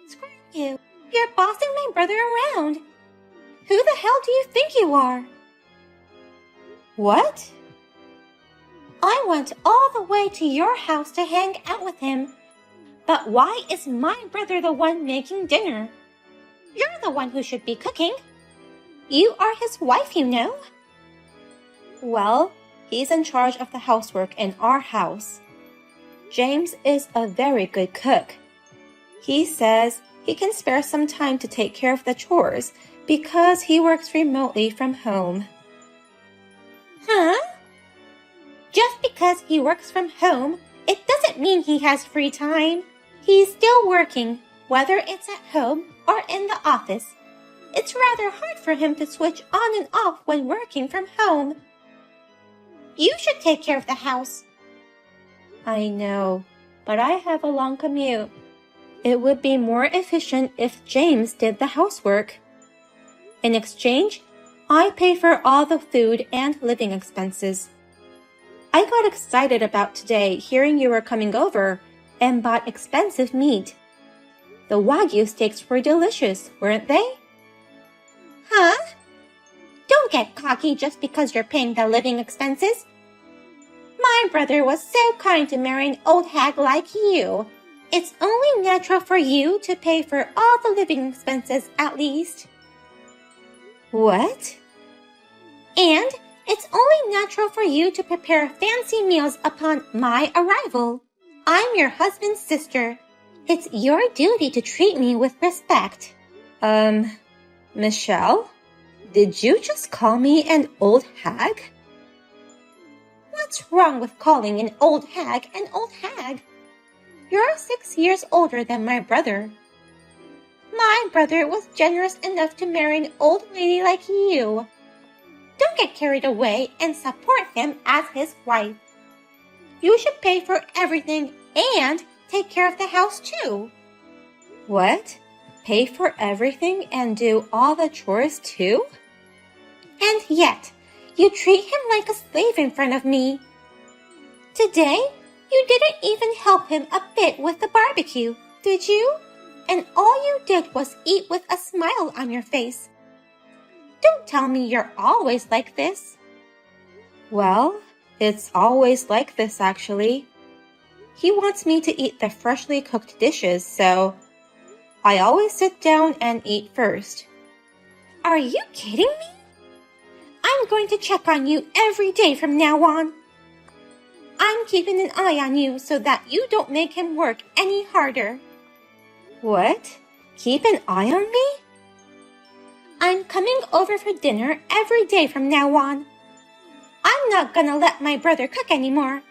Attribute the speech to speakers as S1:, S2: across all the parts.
S1: Screw you. You're bossing my brother around. Who the hell do you think you are? What? I went all the way to your house to hang out with him. But why is my brother the one making dinner? You're the one who should be cooking. You are his wife, you know. Well, he's in charge of the housework in our house. James is a very good cook. He says he can spare some time to take care of the chores because he works remotely from home. Huh? Just because he works from home, it doesn't mean he has free time. He's still working, whether it's at home or in the office. It's rather hard for him to switch on and off when working from home. You should take care of the house. I know, but I have a long commute. It would be more efficient if James did the housework. In exchange, I pay for all the food and living expenses. I got excited about today hearing you were coming over and bought expensive meat. The Wagyu steaks were delicious, weren't they? Huh? Don't get cocky just because you're paying the living expenses. My brother was so kind to marry an old hag like you. It's only natural for you to pay for all the living expenses at least. What? And it's only natural for you to prepare fancy meals upon my arrival. I'm your husband's sister. It's your duty to treat me with respect. Michelle? Did you just call me an old hag? What's wrong with calling an old hag an old hag? You're 6 years older than my brother. My brother was generous enough to marry an old lady like you. Don't get carried away and support him as his wife. You should pay for everything and take care of the house too. What? Pay for everything and do all the chores too? And yet, you treat him like a slave in front of me. Today, you didn't even help him a bit with the barbecue, did you? And all you did was eat with a smile on your face. Don't tell me you're always like this. Well, it's always like this actually. He wants me to eat the freshly cooked dishes, so I always sit down and eat first. Are you kidding me? I'm going to check on you every day from now on. I'm keeping an eye on you so that you don't make him work any harder. What? Keep an eye on me? I'm coming over for dinner every day from now on. I'm not gonna let my brother cook anymore.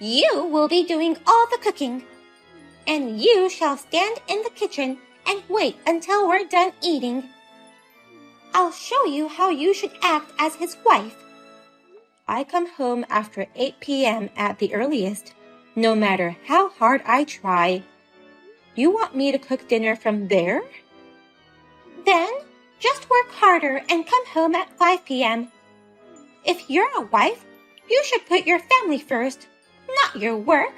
S1: You will be doing all the cooking. And you shall stand in the kitchen and wait until we're done eating. I'll show you how you should act as his wife. I come home after 8 p.m. at the earliest, no matter how hard I try. You want me to cook dinner from there? Then, just work harder and come home at 5 p.m. If you're a wife, you should put your family first, not your work.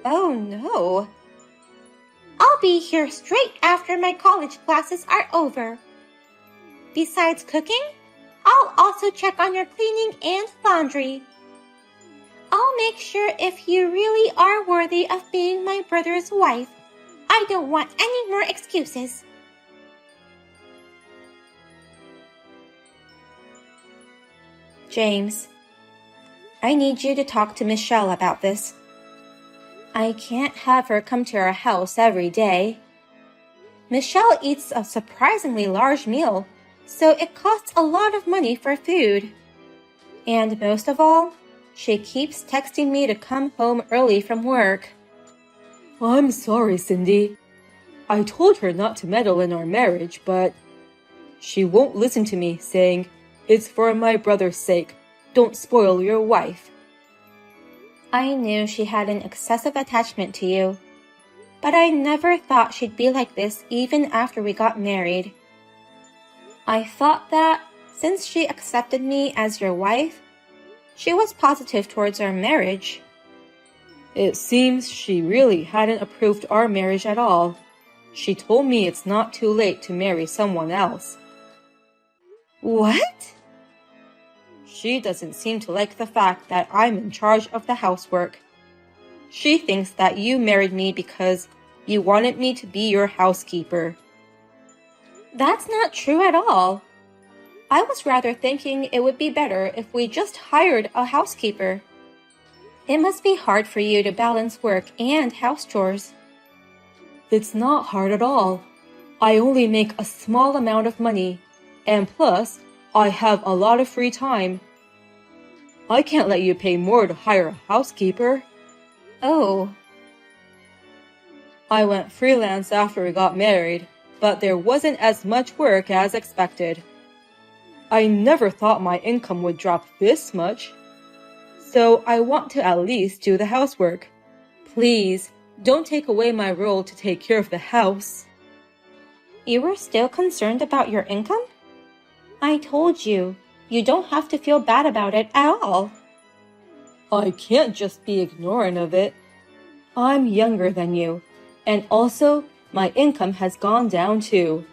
S1: Oh no. I'll be here straight after my college classes are over. Besides cooking, I'll also check on your cleaning and laundry. I'll make sure if you really are worthy of being my brother's wife. I don't want any more excuses. James, I need you to talk to Michelle about this. I can't have her come to our house every day. Michelle eats a surprisingly large meal, so it costs a lot of money for food. And most of all, she keeps texting me to come home early from work. I'm sorry, Cindy. I told her not to meddle in our marriage, but she won't listen to me, saying, "It's for my brother's sake. Don't spoil your wife." I knew she had an excessive attachment to you, but I never thought she'd be like this even after we got married. I thought that, since she accepted me as your wife, she was positive towards our marriage. It seems she really hadn't approved our marriage at all.
S2: She told me it's not too late to marry someone else.
S1: What?
S2: She doesn't seem to like the fact that I'm in charge of the housework. She thinks that you married me because you wanted me to be your housekeeper.
S1: That's not true at all. I was rather thinking it would be better if we just hired a housekeeper. It must be hard for you to balance work and house chores.
S2: It's not hard at all. I only make a small amount of money, and plus, I have a lot of free time. I can't let you pay more to hire a housekeeper.
S1: Oh.
S2: I went freelance after we got married, but there wasn't as much work as expected. I never thought my income would drop this much. So I want to at least do the housework. Please, don't take away my role to take care of the house.
S1: You were still concerned about your income? I told you, you don't have to feel bad about it at all.
S2: I can't just be ignorant of it. I'm younger than you, and also my income has gone down too.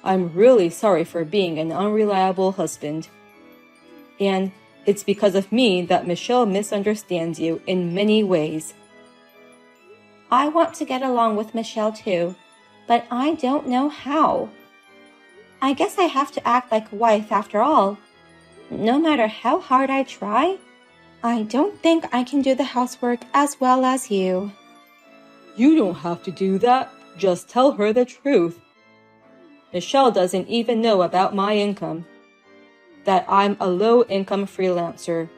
S2: I'm really sorry for being an unreliable husband. And it's because of me that Michelle misunderstands you in many ways.
S1: I want to get along with Michelle too, but I don't know how. I guess I have to act like a wife after all. No matter how hard I try, I don't think I can do the housework as well as you.
S2: You don't have to do that. Just tell her the truth. Michelle doesn't even know about my income. That I'm a low-income freelancer.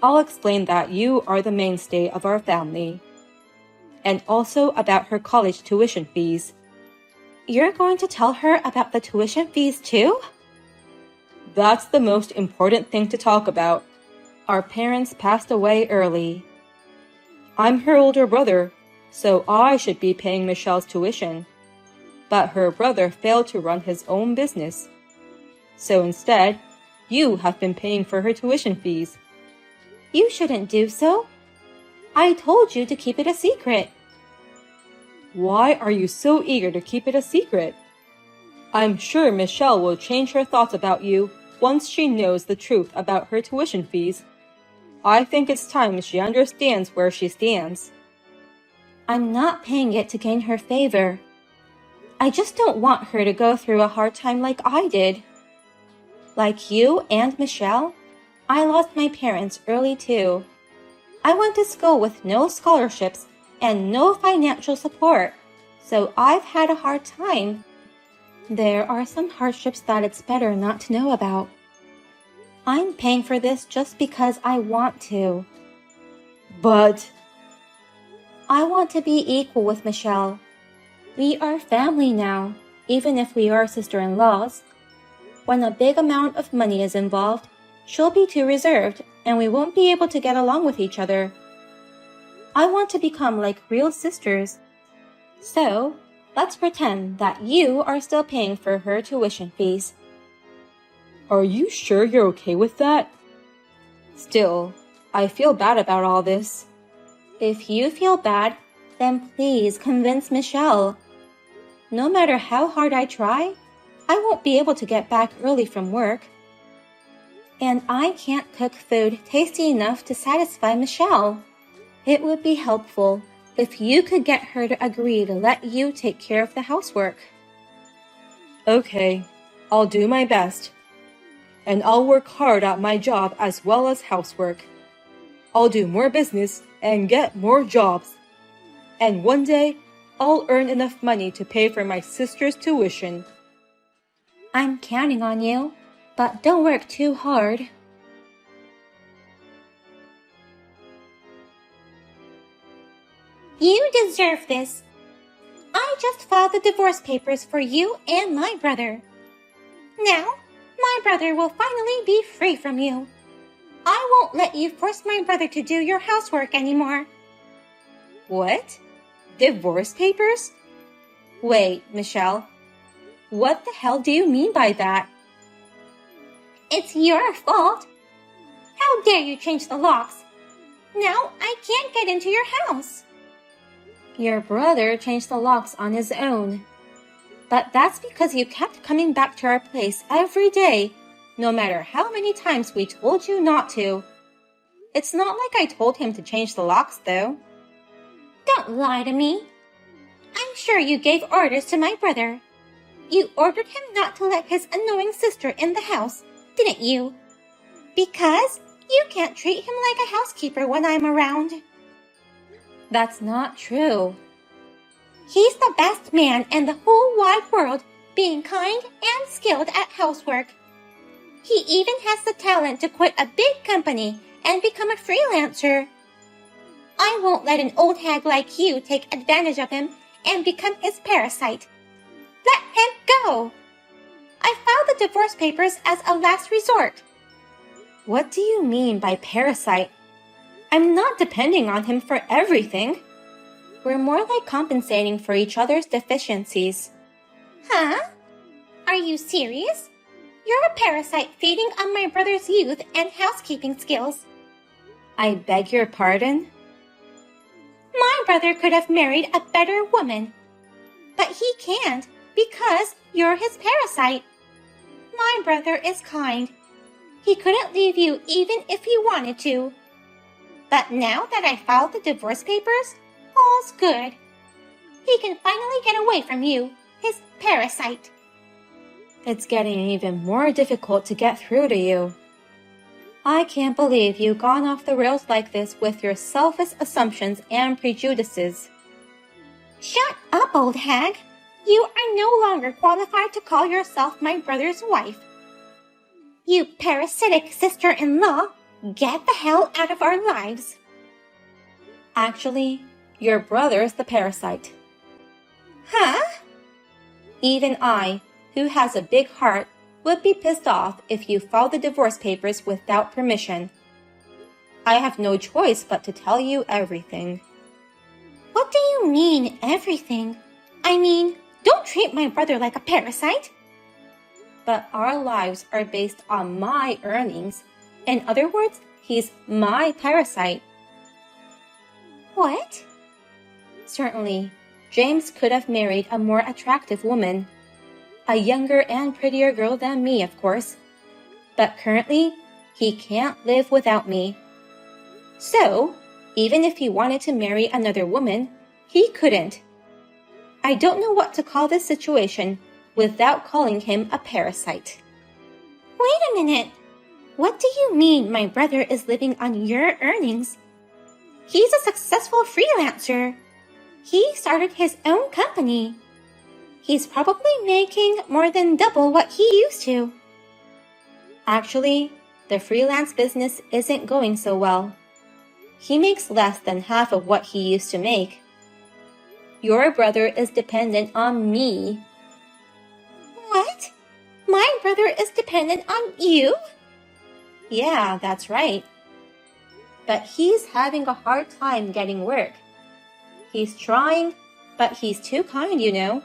S2: I'll explain that you are the mainstay of our family. And also about her college tuition fees.
S1: You're going to tell her about the tuition fees too?
S2: That's the most important thing to talk about. Our parents passed away early. I'm her older brother, so I should be paying Michelle's tuition. But her brother failed to run his own business. So instead, you have been paying for her tuition fees.
S1: You shouldn't do so. I told you to keep it a secret.
S2: Why are you so eager to keep it a secret? I'm sure Michelle will change her thoughts about you once she knows the truth about her tuition fees. I think it's time she understands where she stands.
S1: I'm not paying it to gain her favor. I just don't want her to go through a hard time like I did. Like you and Michelle, I lost my parents early too. I went to school with no scholarships and no financial support, so I've had a hard time. There are some hardships that it's better not to know about. I'm paying for this just because I want to.
S2: But
S1: I want to be equal with Michelle. We are family now, even if we are sister-in-laws. When a big amount of money is involved, she'll be too reserved and we won't be able to get along with each other. I want to become like real sisters. So, let's pretend that you are still paying for her tuition fees.
S2: Are you sure you're okay with that? Still, I feel bad about all this.
S1: If you feel bad, then please convince Michelle. No matter how hard I try, I won't be able to get back early from work. And I can't cook food tasty enough to satisfy Michelle. It would be helpful if you could get her to agree to let you take care of the housework.
S2: Okay, I'll do my best. And I'll work hard at my job as well as housework. I'll do more business and get more jobs. And one day, I'll earn enough money to pay for my sister's tuition.
S1: I'm counting on you, but don't work too hard. You deserve this. I just filed the divorce papers for you and my brother. Now, my brother will finally be free from you. I won't let you force my brother to do your housework anymore.
S2: What? Divorce papers?
S1: Wait, Michelle. What the hell do you mean by that? It's your fault. How dare you change the locks? Now I can't get into your house.
S2: Your brother changed the locks on his own. But that's because you kept coming back to our place every day, no matter how many times we told you not to. It's not like I told him to change the locks, though.
S1: Don't lie to me. I'm sure you gave orders to my brother. You ordered him not to let his annoying sister in the house, didn't you? Because you can't treat him like a housekeeper when I'm around.
S2: That's not true.
S1: He's the best man in the whole wide world, being kind and skilled at housework. He even has the talent to quit a big company and become a freelancer. I won't let an old hag like you take advantage of him and become his parasite. Let him go. I filed the divorce papers as a last resort.
S2: What do you mean by parasite? I'm not depending on him for everything. We're more like compensating for each other's deficiencies.
S1: Huh? Are you serious? You're a parasite feeding on my brother's youth and housekeeping skills.
S2: I beg your pardon?
S1: My brother could have married a better woman. But he can't because you're his parasite. My brother is kind. He couldn't leave you even if he wanted to. But now that I filed the divorce papers, all's good. He can finally get away from you, his parasite.
S2: It's getting even more difficult to get through to you. I can't believe you've gone off the rails like this with your selfish assumptions and prejudices.
S1: Shut up, old hag. You are no longer qualified to call yourself my brother's wife. You parasitic sister-in-law, get the hell out of our lives.
S2: Actually, your brother's the parasite.
S1: Huh?
S2: Even I, who has a big heart, would be pissed off if you filed the divorce papers without permission. I have no choice but to tell you everything.
S1: What do you mean, everything? I mean, don't treat my brother like a parasite.
S2: But our lives are based on my earnings. In other words, he's my parasite.
S1: What?
S2: Certainly, James could have married a more attractive woman. A younger and prettier girl than me, of course. But currently, he can't live without me. So, even if he wanted to marry another woman, he couldn't. I don't know what to call this situation without calling him a parasite.
S1: Wait a minute. What do you mean my brother is living on your earnings? He's a successful freelancer. He started his own company. He's probably making more than double what he used to.
S2: Actually, the freelance business isn't going so well. He makes less than half of what he used to make. Your brother is dependent on me.
S1: What? My brother is dependent on you?
S2: Yeah, that's right. But he's having a hard time getting work. He's trying, but he's too kind, you know.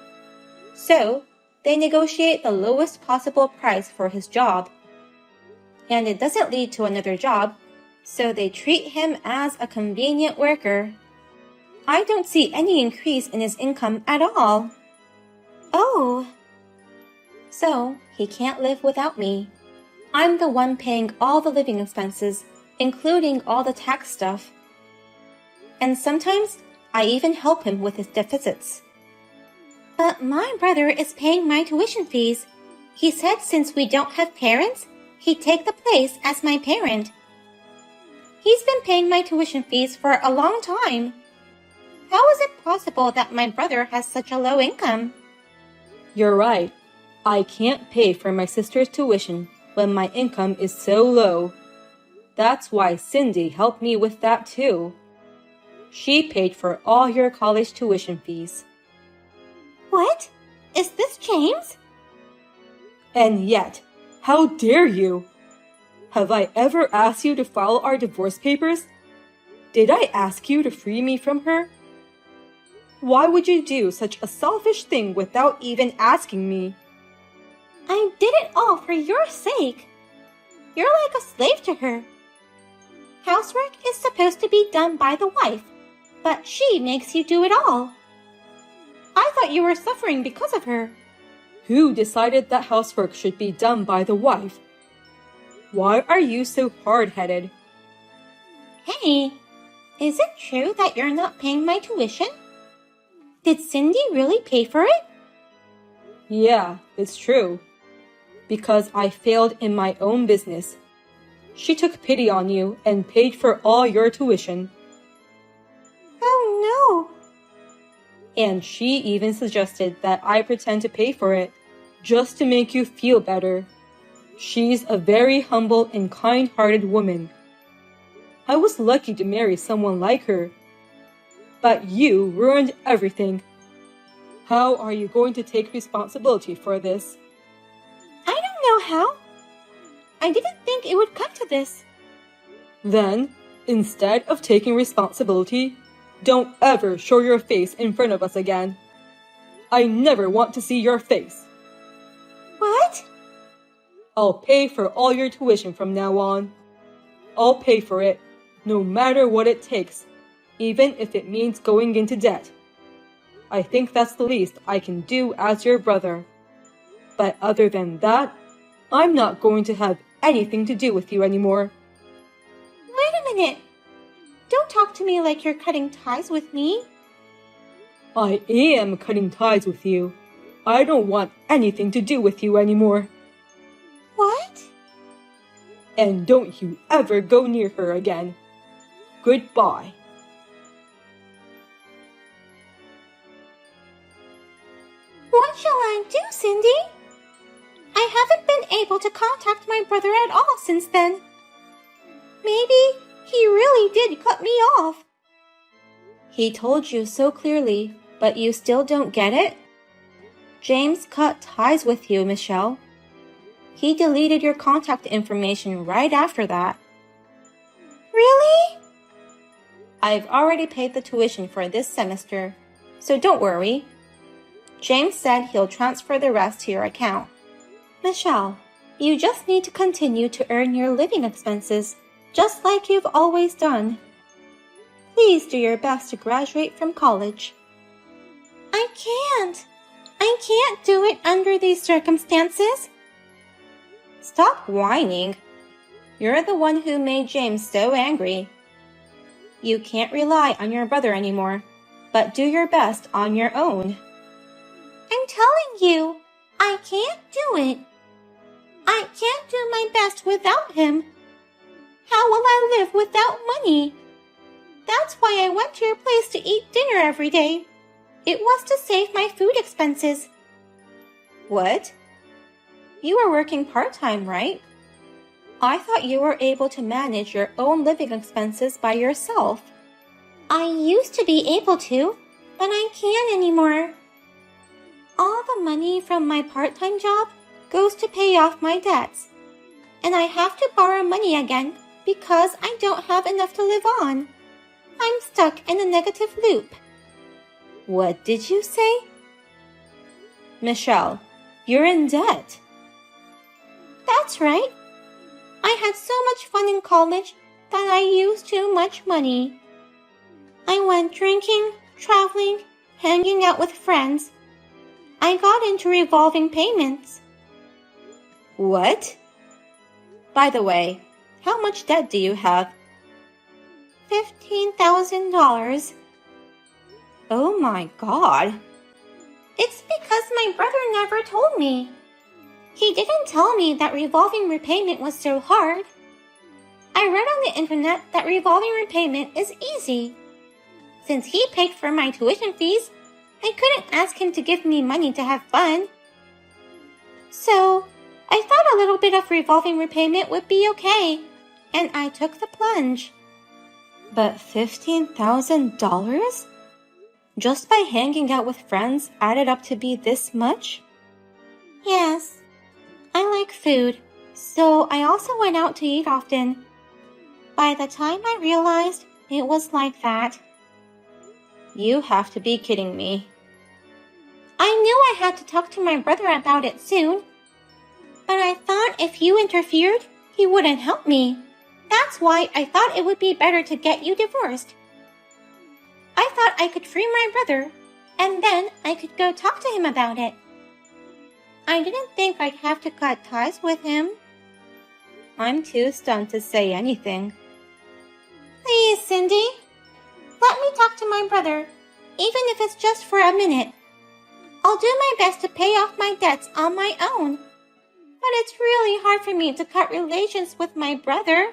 S2: So, they negotiate the lowest possible price for his job. And it doesn't lead to another job, so they treat him as a convenient worker. I don't see any increase in his income at all.
S1: Oh.
S2: So, he can't live without me. I'm the one paying all the living expenses, including all the tax stuff. And sometimes, I even help him with his deficits.
S1: But my brother is paying my tuition fees. He said since we don't have parents, he'd take the place as my parent. He's been paying my tuition fees for a long time. How is it possible that my brother has such a low income?
S2: You're right. I can't pay for my sister's tuition when my income is so low. That's why Cindy helped me with that too. She paid for all your college tuition fees.
S1: What? Is this James?
S2: And yet, how dare you? Have I ever asked you to file our divorce papers? Did I ask you to free me from her? Why would you do such a selfish thing without even asking me?
S1: I did it all for your sake. You're like a slave to her. Housework is supposed to be done by the wife, but she makes you do it all. I thought you were suffering because of her.
S2: Who decided that housework should be done by the wife? Why are you so hard-headed?
S1: Hey, is it true that you're not paying my tuition? Did Cindy really pay for it?
S2: Yeah, it's true. Because I failed in my own business. She took pity on you and paid for all your tuition.
S1: Oh no!
S2: And she even suggested that I pretend to pay for it, just to make you feel better. She's a very humble and kind-hearted woman. I was lucky to marry someone like her. But you ruined everything. How are you going to take responsibility for this?
S1: I don't know how. I didn't think it would come to this.
S2: Then, instead of taking responsibility, don't ever show your face in front of us again. I never want to see your face.
S1: What?
S2: I'll pay for all your tuition from now on. I'll pay for it, no matter what it takes, even if it means going into debt. I think that's the least I can do as your brother. But other than that, I'm not going to have anything to do with you anymore.
S1: Wait a minute. Don't talk to me like you're cutting ties with me.
S2: I am cutting ties with you. I don't want anything to do with you anymore.
S1: What?
S2: And don't you ever go near her again. Goodbye.
S1: What shall I do, Cindy? I haven't been able to contact my brother at all since then. Maybe he really did cut me off.
S2: He told you so clearly, but you still don't get it? James cut ties with you, Michelle. He deleted your contact information right after that.
S1: Really?
S2: I've already paid the tuition for this semester, so don't worry. James said he'll transfer the rest to your account. Michelle, you just need to continue to earn your living expenses, just like you've always done. Please do your best to graduate from college.
S1: I can't. I can't do it under these circumstances.
S2: Stop whining. You're the one who made James so angry. You can't rely on your brother anymore, but do your best on your own.
S1: I'm telling you, I can't do it. I can't do my best without him. How will I live without money? That's why I went to your place to eat dinner every day. It was to save my food expenses.
S2: What? You were working part-time, right? I thought you were able to manage your own living expenses by yourself.
S1: I used to be able to, but I can't anymore. All the money from my part-time job goes to pay off my debts. And I have to borrow money again because I don't have enough to live on. I'm stuck in a negative loop.
S2: What did you say? Michelle, you're in debt.
S1: That's right. I had so much fun in college that I used too much money. I went drinking, traveling, hanging out with friends. I got into revolving payments.
S2: What? By the way, how much debt do you have?
S1: $15,000.
S2: Oh my God.
S1: It's because my brother never told me. He didn't tell me that revolving repayment was so hard. I read on the internet that revolving repayment is easy. Since he paid for my tuition fees, I couldn't ask him to give me money to have fun. So, I thought a little bit of revolving repayment would be okay, and I took the plunge.
S2: But $15,000? Just by hanging out with friends added up to be this much?
S1: Yes. I like food, so I also went out to eat often. By the time I realized it was like that.
S2: You have to be kidding me.
S1: I knew I had to talk to my brother about it soon. But I thought if you interfered, he wouldn't help me. That's why I thought it would be better to get you divorced. I thought I could free my brother, and then I could go talk to him about it. I didn't think I'd have to cut ties with him.
S2: I'm too stunned to say anything.
S1: Please, Cindy. Let me talk to my brother, even if it's just for a minute. I'll do my best to pay off my debts on my own. But it's really hard for me to cut relations with my brother.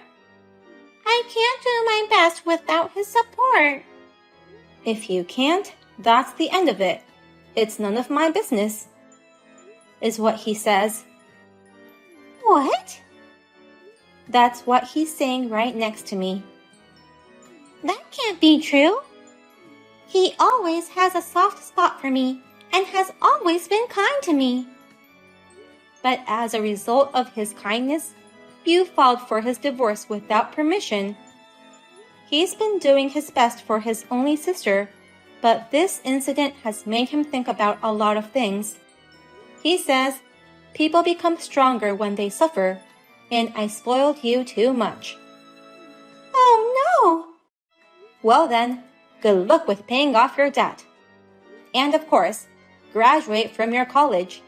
S1: I can't do my best without his support.
S2: If you can't, that's the end of it. It's none of my business, is what he says.
S1: What?
S2: That's what he's saying right next to me.
S1: That can't be true. He always has a soft spot for me and has always been kind to me.
S2: But as a result of his kindness, you filed for his divorce without permission. He's been doing his best for his only sister, but this incident has made him think about a lot of things. He says, people become stronger when they suffer, and I spoiled you too much.
S1: Oh no!
S2: Well then, good luck with paying off your debt. And of course, graduate from your college.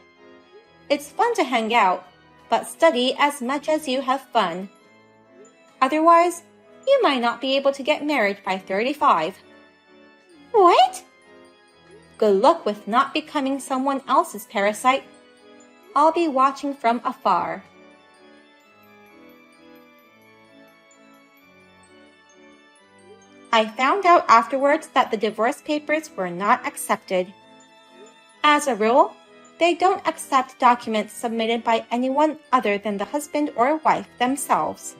S2: It's fun to hang out, but study as much as you have fun. Otherwise, you might not be able to get married by 35.
S1: What?
S2: Good luck with not becoming someone else's parasite. I'll be watching from afar. I found out afterwards that the divorce papers were not accepted. As a rule, they don't accept documents submitted by anyone other than the husband or wife themselves.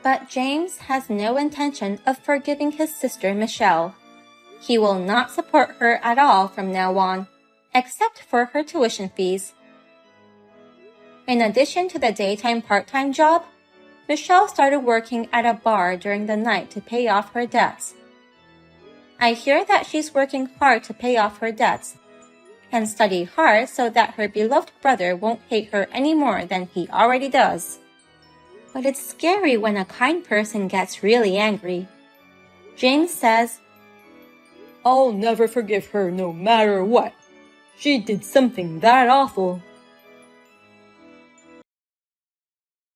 S2: But James has no intention of forgiving his sister Michelle. He will not support her at all from now on, except for her tuition fees. In addition to the daytime part-time job, Michelle started working at a bar during the night to pay off her debts. I hear that she's working hard to pay off her debts and study hard so that her beloved brother won't hate her any more than he already does. But it's scary when a kind person gets really angry. James says, I'll never forgive her no matter what. She did something that awful.